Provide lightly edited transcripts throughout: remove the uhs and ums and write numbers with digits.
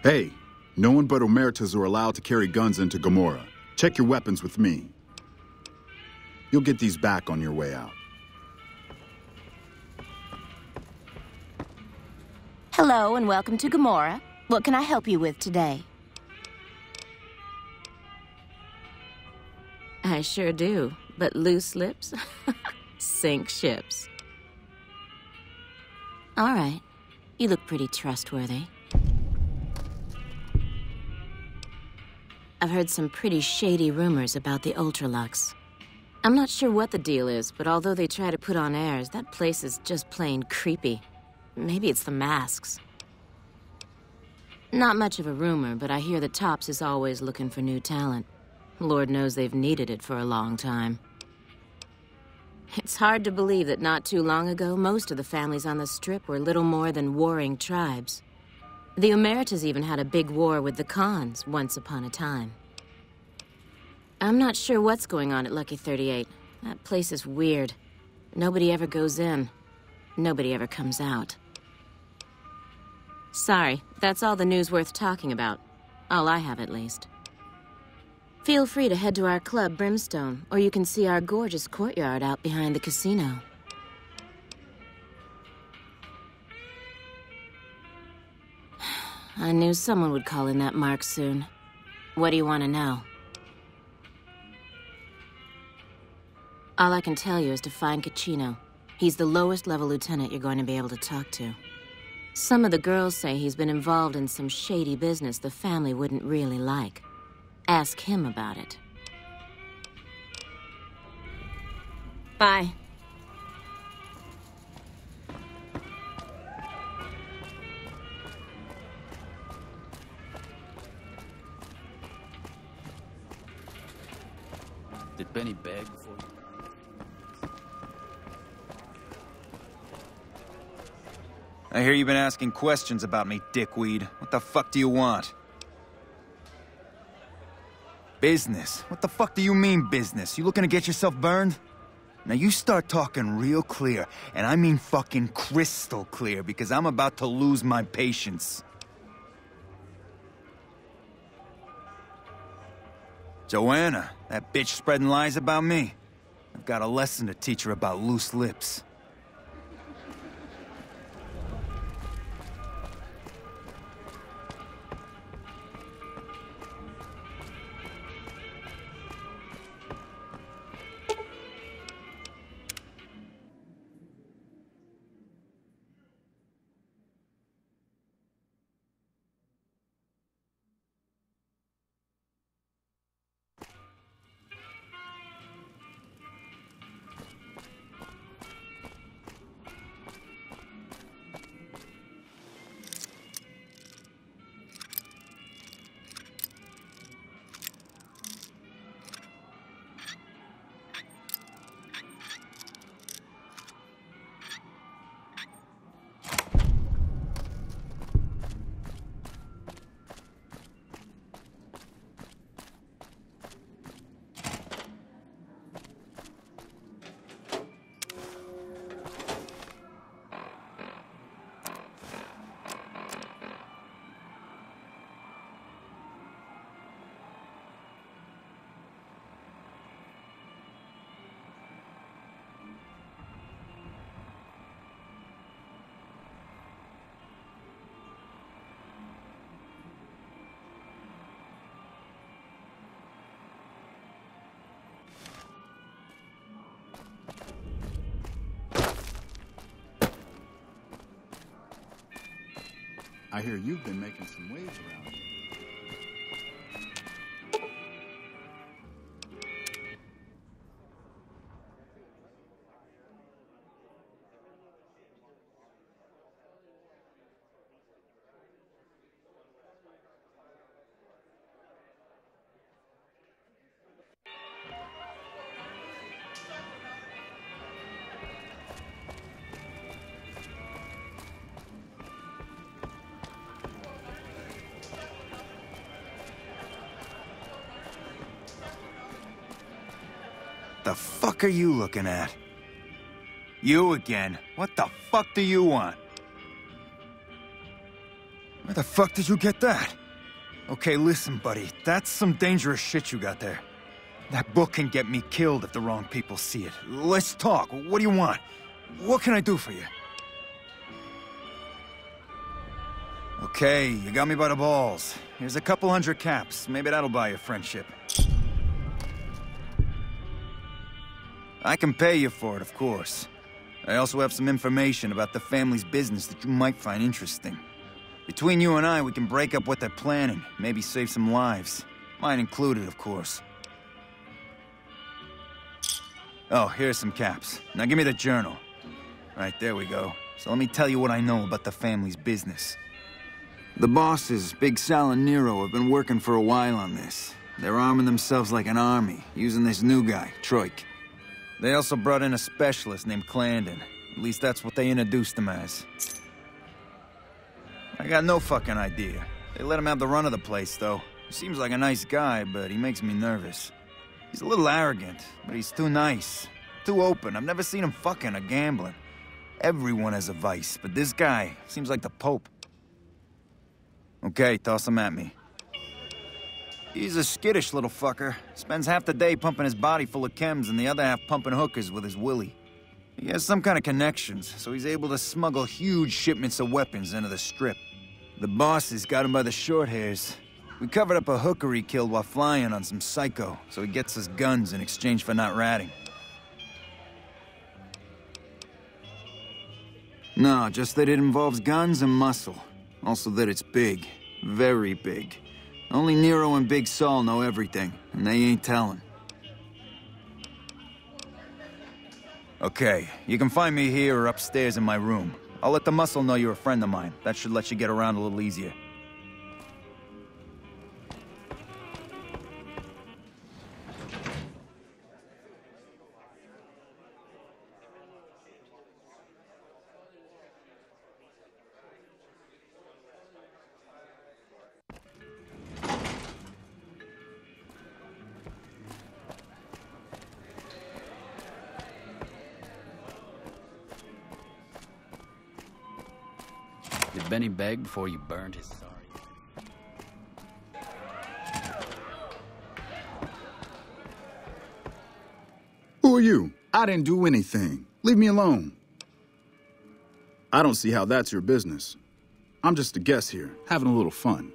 Hey, no one but Omertas are allowed to carry guns into Gomorrah. Check your weapons with me. You'll get these back on your way out. Hello and welcome to Gomorrah. What can I help you with today? I sure do, but loose lips sink ships. All right, you look pretty trustworthy. I've heard some pretty shady rumors about the Ultralux. I'm not sure what the deal is, but although they try to put on airs, that place is just plain creepy. Maybe it's the masks. Not much of a rumor, but I hear that Tops is always looking for new talent. Lord knows they've needed it for a long time. It's hard to believe that not too long ago, most of the families on the Strip were little more than warring tribes. The Omertas even had a big war with the Khans once upon a time. I'm not sure what's going on at Lucky 38. That place is weird. Nobody ever goes in. Nobody ever comes out. Sorry, that's all the news worth talking about. All I have, at least. Feel free to head to our club, Brimstone, or you can see our gorgeous courtyard out behind the casino. I knew someone would call in that mark soon. What do you want to know? All I can tell you is to find Caccino. He's the lowest level lieutenant you're going to be able to talk to. Some of the girls say he's been involved in some shady business the family wouldn't really like. Ask him about it. Bye. Did Benny beg for you? I hear you've been asking questions about me, dickweed. What the fuck do you want? Business? What the fuck do you mean, business? You looking to get yourself burned? Now you start talking real clear, and I mean fucking crystal clear, because I'm about to lose my patience. Joanna, that bitch spreading lies about me. I've got a lesson to teach her about loose lips. I hear you've been making some waves around here. The fuck are you looking at? You again. What the fuck do you want? Where the fuck did you get that? Okay, listen, buddy. That's some dangerous shit you got there. That book can get me killed if the wrong people see it. Let's talk. What do you want? What can I do for you? Okay, you got me by the balls. Here's a couple hundred caps. Maybe that'll buy you friendship. I can pay you for it, of course. I also have some information about the family's business that you might find interesting. Between you and I, we can break up what they're planning, maybe save some lives. Mine included, of course. Oh, here's some caps. Now give me the journal. Right, there we go. So let me tell you what I know about the family's business. The bosses, Big Sal and Nero, have been working for a while on this. They're arming themselves like an army, using this new guy, Troik. They also brought in a specialist named Clarendon. At least that's what they introduced him as. I got no fucking idea. They let him have the run of the place, though. He seems like a nice guy, but he makes me nervous. He's a little arrogant, but he's too nice. Too open. I've never seen him fucking or gambling. Everyone has a vice, but this guy seems like the Pope. Okay, toss him at me. He's a skittish little fucker. Spends half the day pumping his body full of chems and the other half pumping hookers with his willy. He has some kind of connections, so he's able to smuggle huge shipments of weapons into the Strip. The bosses got him by the short hairs. We covered up a hooker he killed while flying on some psycho, so he gets us guns in exchange for not ratting. No, just that it involves guns and muscle. Also that it's big. Very big. Only Nero and Big Saul know everything, and they ain't telling. Okay, you can find me here or upstairs in my room. I'll let the muscle know you're a friend of mine. That should let you get around a little easier. Did Benny beg before you burned his sorry? Who are you? I didn't do anything. Leave me alone. I don't see how that's your business. I'm just a guest here, having a little fun.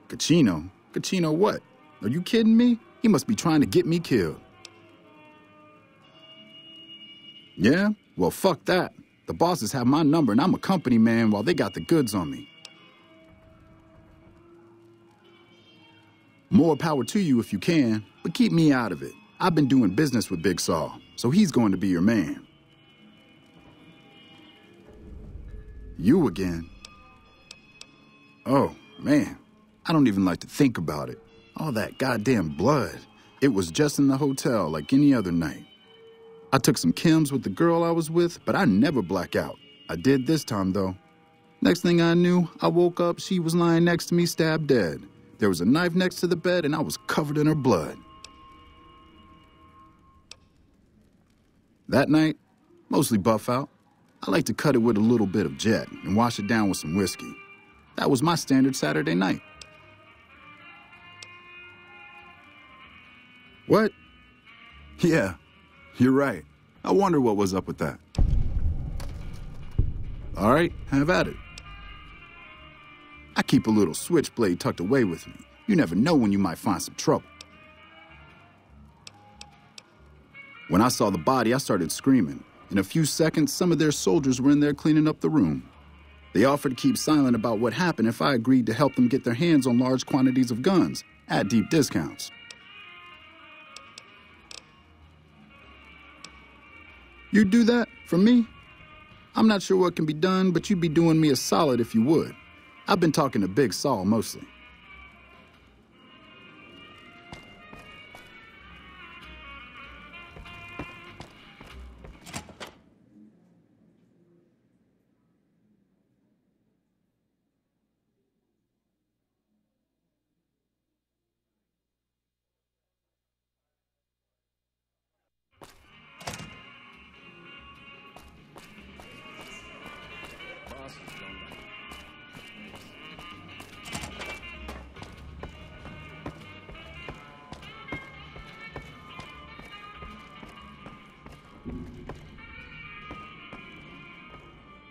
Cachino? Cachino what? Are you kidding me? He must be trying to get me killed. Yeah? Well, fuck that. The bosses have my number and I'm a company man while they got the goods on me. More power to you if you can, but keep me out of it. I've been doing business with Big Saul, so he's going to be your man. You again? Oh, man. I don't even like to think about it. All that goddamn blood. It was just in the hotel like any other night. I took some chems with the girl I was with, but I never black out. I did this time, though. Next thing I knew, I woke up, she was lying next to me, stabbed dead. There was a knife next to the bed, and I was covered in her blood. That night, mostly buff out. I like to cut it with a little bit of Jet and wash it down with some whiskey. That was my standard Saturday night. What? Yeah. You're right. I wonder what was up with that. All right, have at it. I keep a little switchblade tucked away with me. You never know when you might find some trouble. When I saw the body, I started screaming. In a few seconds, some of their soldiers were in there cleaning up the room. They offered to keep silent about what happened if I agreed to help them get their hands on large quantities of guns at deep discounts. You'd do that for me? I'm not sure what can be done, but you'd be doing me a solid if you would. I've been talking to Big Saul mostly.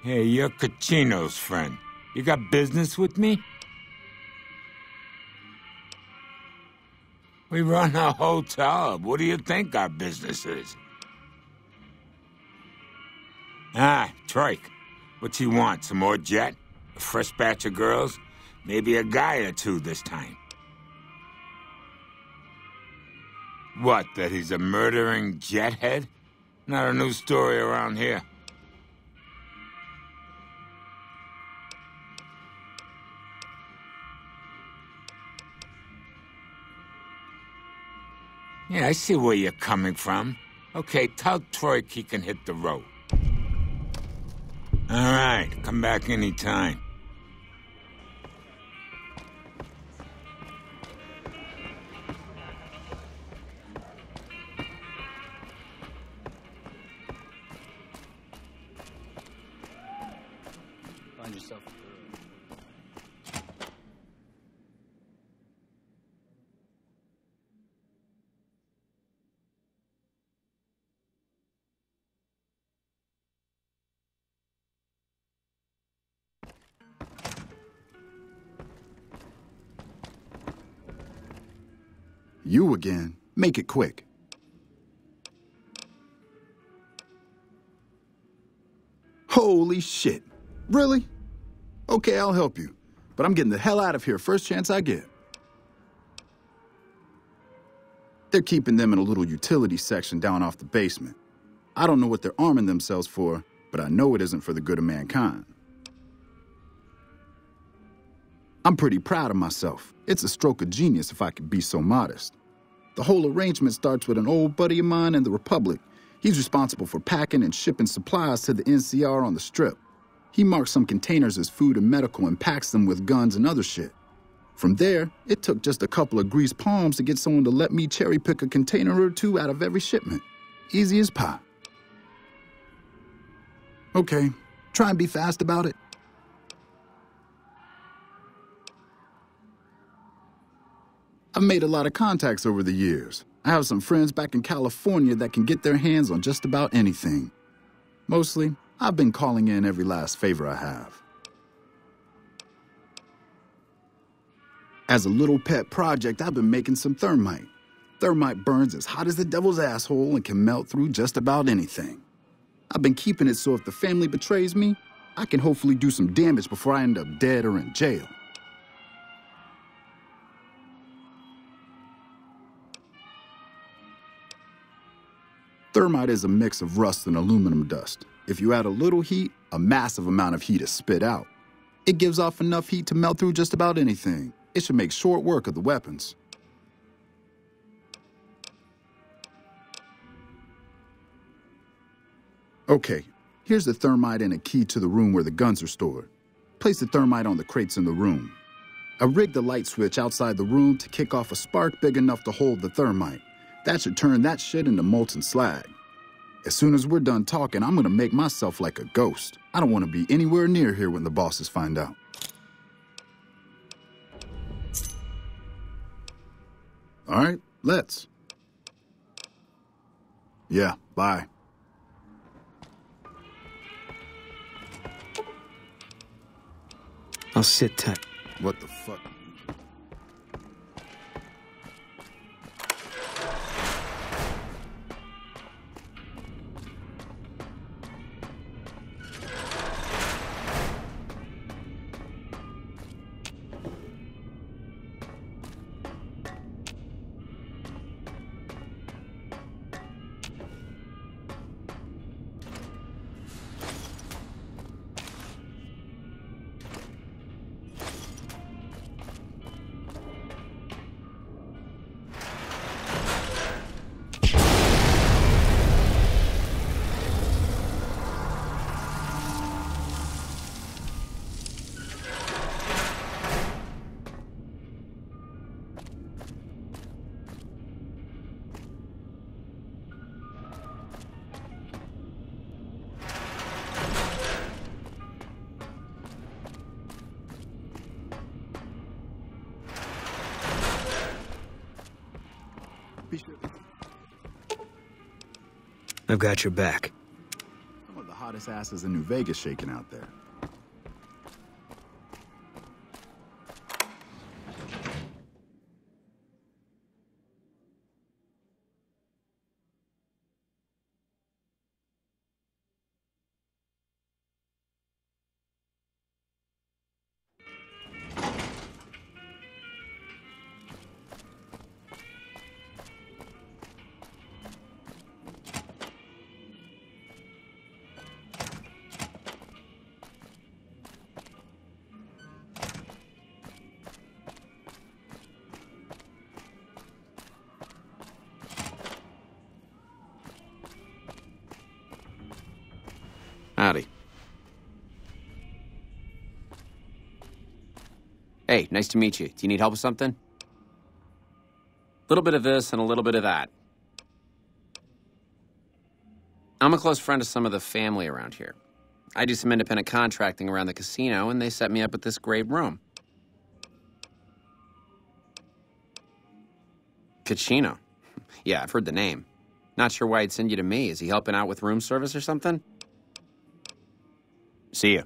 Hey, you're Cachino's friend. You got business with me? We run a hotel. What do you think our business is? Ah, Troik. What you want? Some more jet? A fresh batch of girls? Maybe a guy or two this time. What, that he's a murdering jethead? Not a new story around here. Yeah, I see where you're coming from. Okay, tell Troik he can hit the road. All right, come back anytime. Find yourself a girl. You again. Make it quick. Holy shit. Really? Okay, I'll help you. But I'm getting the hell out of here first chance I get. They're keeping them in a little utility section down off the basement. I don't know what they're arming themselves for, but I know it isn't for the good of mankind. I'm pretty proud of myself. It's a stroke of genius if I could be so modest. The whole arrangement starts with an old buddy of mine in the Republic. He's responsible for packing and shipping supplies to the NCR on the Strip. He marks some containers as food and medical and packs them with guns and other shit. From there, it took just a couple of greased palms to get someone to let me cherry pick a container or two out of every shipment. Easy as pie. Okay, try and be fast about it. I've made a lot of contacts over the years. I have some friends back in California that can get their hands on just about anything. Mostly, I've been calling in every last favor I have. As a little pet project, I've been making some thermite. Thermite burns as hot as the devil's asshole and can melt through just about anything. I've been keeping it so if the family betrays me, I can hopefully do some damage before I end up dead or in jail. Thermite is a mix of rust and aluminum dust. If you add a little heat, a massive amount of heat is spit out. It gives off enough heat to melt through just about anything. It should make short work of the weapons. Okay, here's the thermite and a key to the room where the guns are stored. Place the thermite on the crates in the room. I rigged the light switch outside the room to kick off a spark big enough to hold the thermite. That should turn that shit into molten slag. As soon as we're done talking, I'm gonna make myself like a ghost. I don't want to be anywhere near here when the bosses find out. All right, let's. Yeah, bye. I'll sit tight. What the fuck? I've got your back. Some of the hottest hottest asses in New Vegas shaking out there. Howdy. Hey, nice to meet you. Do you need help with something? A little bit of this and a little bit of that. I'm a close friend of some of the family around here. I do some independent contracting around the casino, and they set me up with this great room. Pacino. Yeah, I've heard the name. Not sure why he'd send you to me. Is he helping out with room service or something? See ya.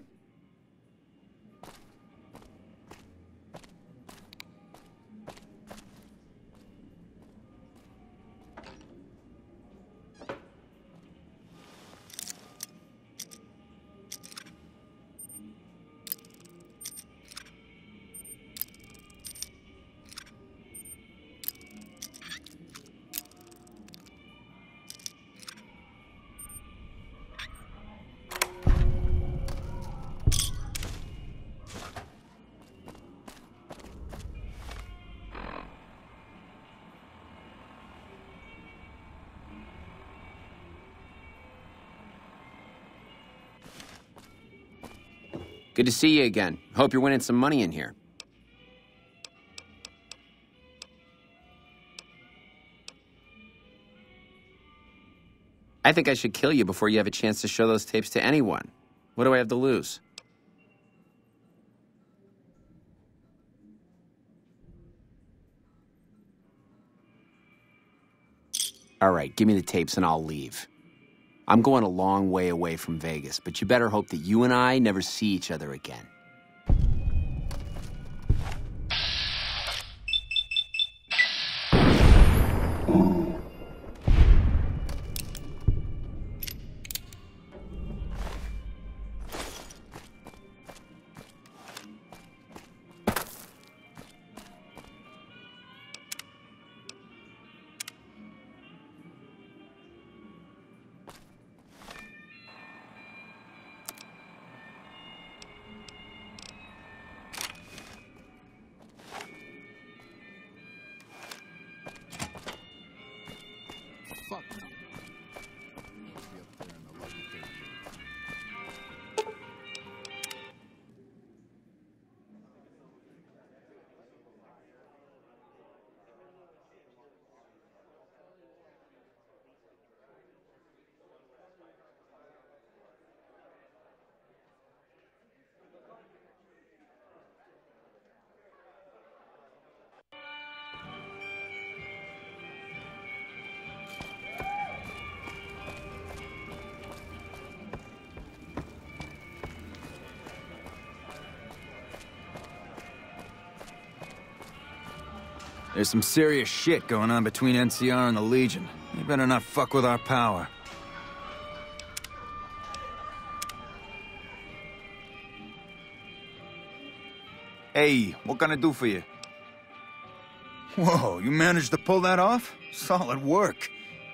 Good to see you again. Hope you're winning some money in here. I think I should kill you before you have a chance to show those tapes to anyone. What do I have to lose? All right, give me the tapes and I'll leave. I'm going a long way away from Vegas, but you better hope that you and I never see each other again. Fuck no. Be up there in the lucky 38. There's some serious shit going on between NCR and the Legion. You better not fuck with our power. Hey, what can I do for you? Whoa, you managed to pull that off? Solid work.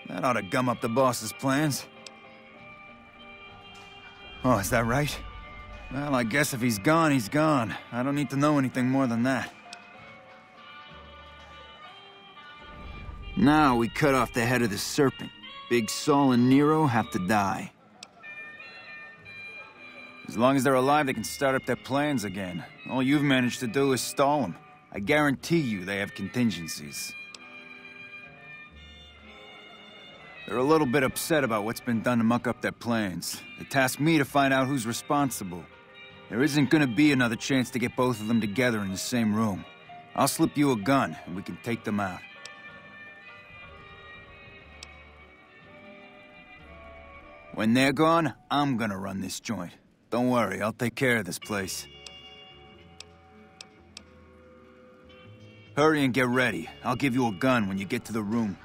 That ought to gum up the boss's plans. Oh, is that right? Well, I guess if he's gone, he's gone. I don't need to know anything more than that. Now we cut off the head of the serpent. Big Saul and Nero have to die. As long as they're alive, they can start up their plans again. All you've managed to do is stall them. I guarantee you they have contingencies. They're a little bit upset about what's been done to muck up their plans. They tasked me to find out who's responsible. There isn't gonna be another chance to get both of them together in the same room. I'll slip you a gun, and we can take them out. When they're gone, I'm gonna run this joint. Don't worry, I'll take care of this place. Hurry and get ready. I'll give you a gun when you get to the room.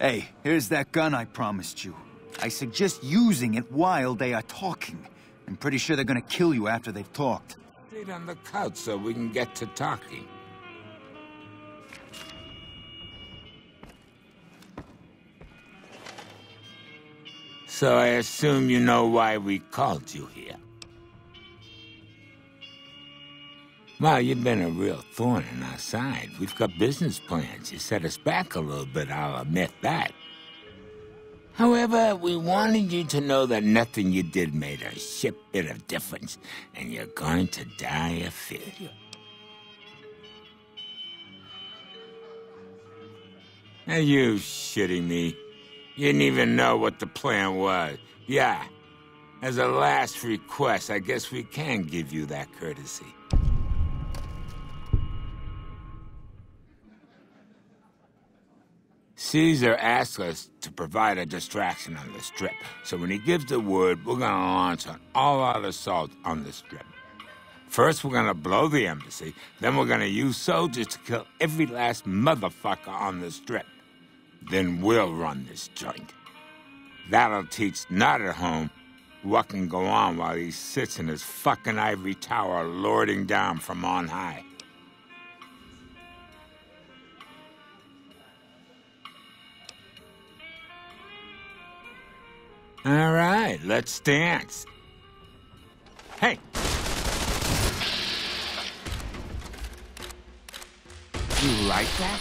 Hey, here's that gun I promised you. I suggest using it while they are talking. I'm pretty sure they're gonna kill you after they've talked. Sit on the couch so we can get to talking. So I assume you know why we called you here. Well, you've been a real thorn in our side. We've got business plans. You set us back a little bit, I'll admit that. However, we wanted you to know that nothing you did made a shit bit of difference, and you're going to die of failure. Are you shitting me? You didn't even know what the plan was. Yeah, as a last request, I guess we can give you that courtesy. Caesar asked us to provide a distraction on the Strip, so when he gives the word, we're gonna launch an all-out assault on the Strip. First, we're gonna blow the embassy, then we're gonna use soldiers to kill every last motherfucker on the Strip. Then we'll run this joint. That'll teach not at home what can go on while he sits in his fucking ivory tower lording down from on high. All right, let's dance. Hey! You like that?